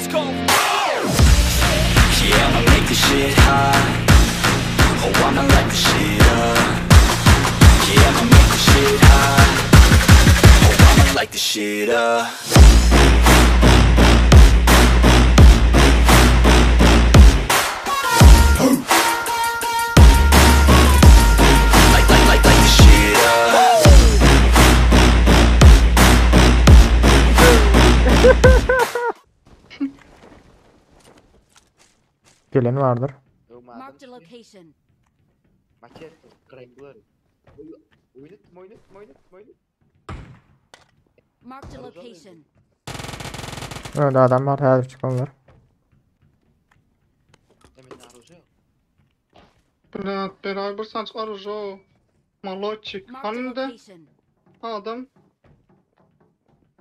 let's go. Yeah, I'ma make this shit hot. Oh, I'ma light this shit up. Yeah, I'ma make this shit hot. Oh, I'ma light this shit up. Gelen vardır. Marked a location. Maket, kırayımlar. Oynat. Marked a location. Öyle adam var, her çıkanlar. Hemen arıza yok. Bırak beraber sanç arıza. Malotçik. Marked a Hanımda location. adam.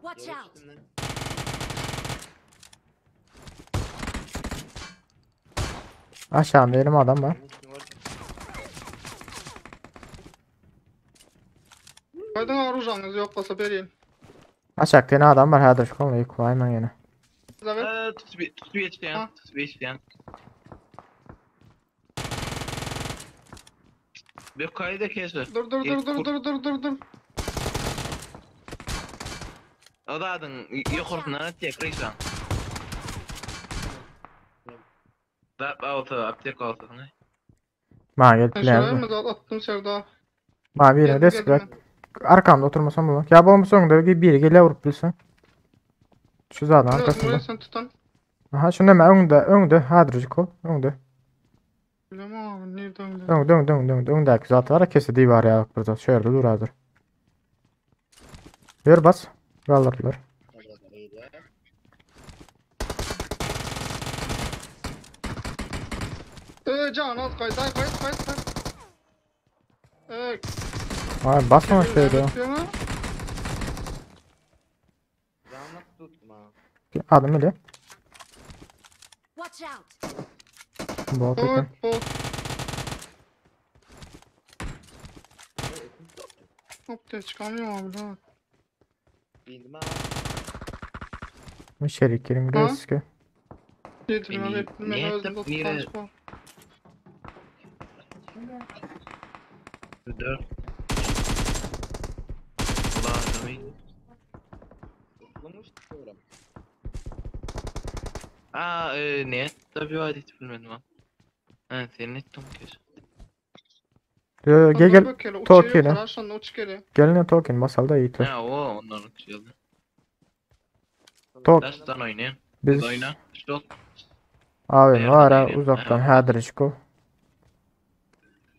Watch out. Aşağımda benim adam var. Kaydın arızanız yok olsa vereyim. Aşağıda yine adam var, her çıkanlar. Yıkı ayman yine. Evet. Tut bir isteyen. Ha. Tut bir isteyen. Bir kayda kesi. Dur. O da adın yukarısına tekrarsan. Darp altı, aptek altı. Ma gel Ben plan. şuraya mı attım Sevda? Ma bir Geldim, risk ver. geldim Arkamda oturmasam olur. Ya bomba sonunda biri gele vurup bilsin. Şu zaten ben. arkasında. Buraya sen tutan. Aha şunu hemen önde. Hadrıcık ol. Önde. Bilmem abi nereden Önde. Öndeki zaten var. Kesidi var ya. Burada şöyle dur hazır. Ver bas. Kaldırdılar. Can az kayıt. Abi basma şöyle. Canlı tutma. Adım öyle. Watch out. Bot bakın. Hop de çıkamıyorum abi lan. Bildim ha. Şerikerim Ha? riski. Yedim abi hep ben Niye özüm yaptın? Niye? tutan. Dur. Ulan iyi. Toplamış program. Ne? Tabii adet bilmedim ha. Ha, senin ettim kes. Gel. Talk yine. Karşında uç gele. Gelin token masalda iyi. Ha o onların çıldı. Talk. Destan oynayın. Biz Oyna. Stop. abi Ayardan var ha oynayalım. uzaktan Ha. hadrıcık ol.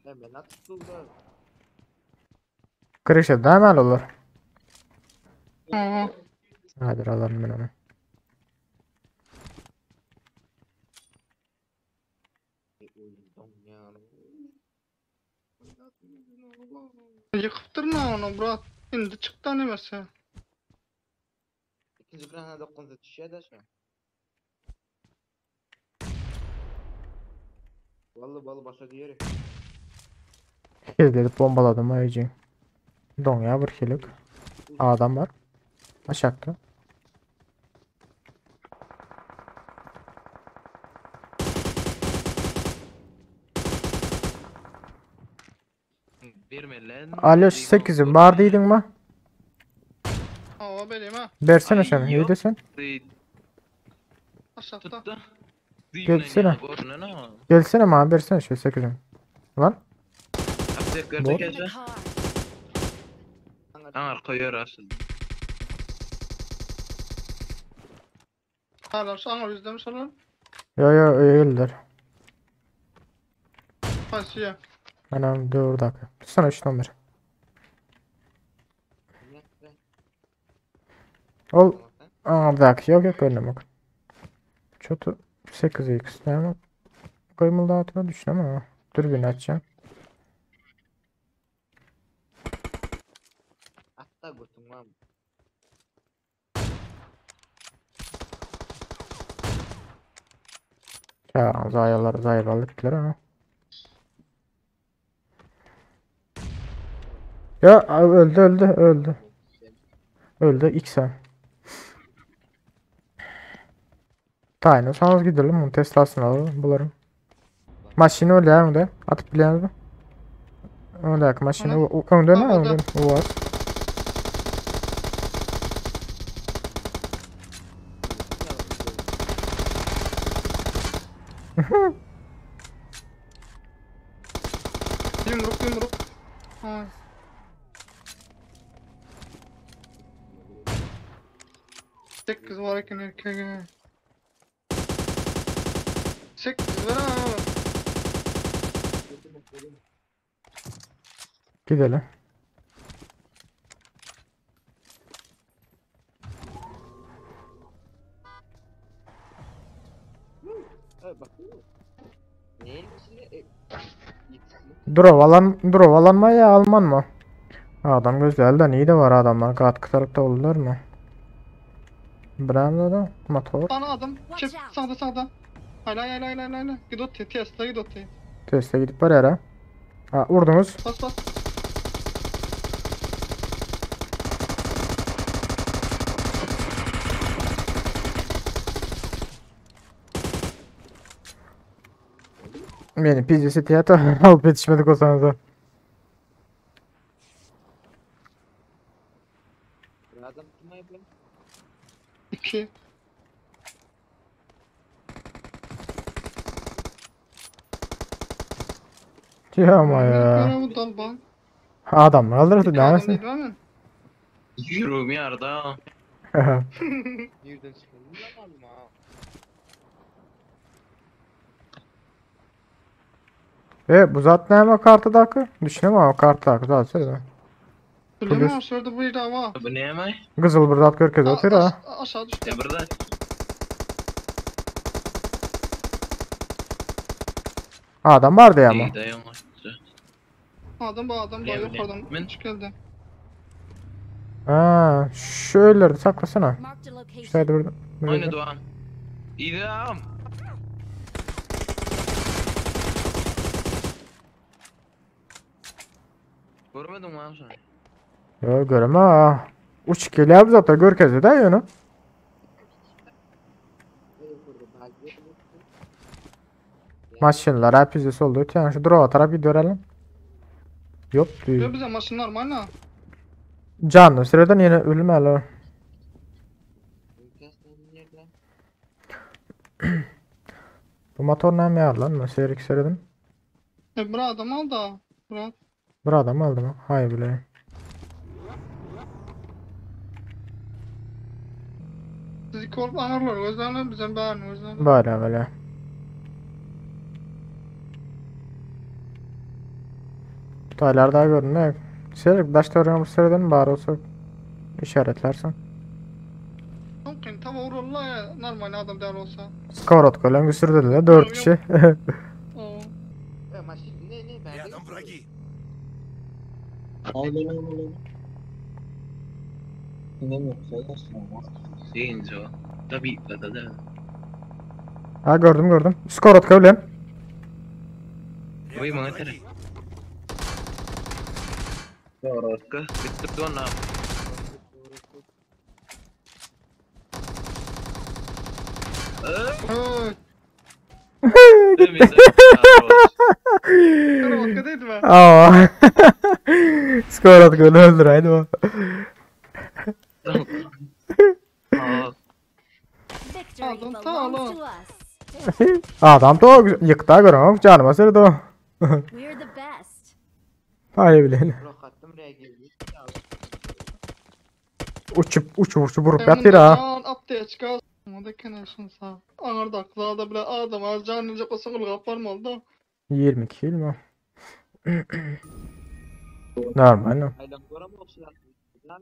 Ben atıldı. Kırışa da hemen olur. Aha. Hadi alalım ben onu. Yıkıp durma onu bırak. Şimdi çıktı animesi. İkinci granada dokundu düşüyor da şu. Vallahi başa diyor. Gezleri bombaladım ayıcı. Don ya bir kilik. Adam var. Aşağıda. Vermelen. Alo 8'im vardıydın mı? Hava benim ha. Versene Ay, sen. yok. İyidesin. Aşağıda. Tuttu. Gelsene. Gelsene ama versene şu 8'im. Lan. Aptek Bu? gördük In the ya. car. Arkaya rasıl. Hala sana bizde mi sorun? Yo öldür. Pasiye. Anam 4 dakika. Sana şundan ver. Ol. Bir dakika. Yok önüne bak. Çotu 8x ama kıymıl dağıtma düşün ama dürbün açacağım. Hatta götürmem. Ya zayibalık gittiler ama. Ya öldü X'e. Tayını sanız gidelim bunu Tesla'sını alalım bularım. Maşini öyle ya önde. Atıp biliyorsunuz mu? Öndeki maşini Ana. önde ne Havada. önde o var. Yumruk. Ha. Tek kız var iken erkeğe. 8 ver ha. Gidelim. Drovalanma ya Alman mı? Adam güzel de iyi de var adamlar. Katkı tarafta olurlar mı? Brem'de de motor. Sana adam. Çek sağda. Hayla. Gidot Tesla gidot. Teste gidip var yere. Ha vurdunuz. Bas. Beni pizzası tiyatro alıp yetişmedik o sanata. İki. Ya ama ya. Görev dalban. Adamlar alırdı Bir adam demesin. değil mi? Yürüm yarda. Nereden çıkardın? Bilmiyorum ha. Bu zat ne ama kartı dakı? Düşünemem ama kartı dakı zaten söyle. Bilmiyorum şurada bir daha var. Bu ne yemay? Kızıl bir zat görkez otur ha. Aşağı düştü. Ya burada. Adam vardı ya ama. İyi dayanmaz. Adam Ne bileyim, yukarıdan ben- geldi. Ha, şöyle saklasana. Marked a location. Şöyle burada. Aynı doğan. İyi devam. Görmedim mi abi sana? Yo göreme ha. Uç geliyor zaten görkezi de onu. Maşinler hep yüzesi oldu. Yani şu drova taraf gidiyor lan. Yok Ya diyor. bize maşın normal ha. Canlı sırada yine ölmeler. Bu motor ne mi lan? Nasıl erik sıradın? Bir adam al da. Bırak. Bir adam aldım ha. Hay bile. Siz iki olup anırlar. Gözlerine bizim beğenin. Gözlerine. Böyle böyle. Taylar daha görünüyor. Seyrek daşta oraya bu sıradan bari olsa işaretlersen. Mümkün tava vururlar ya. Normal adam der olsa. Skavrot kolan güsürdüler 4 kişi. Oo. Maşin ne? Ben Рядом враги. Deyince o. Tabii da. Ha gördüm. Skavrot kolan. Ой, Рядом молодец. враги. Коротко. Bitti ona. Evet. Karabatka değil mi? Aa. Skavrot kolan öldür haydi o. Victory Adam belongs sağlam. to us. Adam da o yıkta göremem canıma sırdı o. We're the best. Hay bile. Rokattım reagiyi. Uçup vurup yatır ha. Aptaya çıkar. Moda kenarşın sağ. Anırda aklığa bile adam az canlıca basılı kaparmalı da. 20 kill mi? Normal. Aydan sonra mı olsun?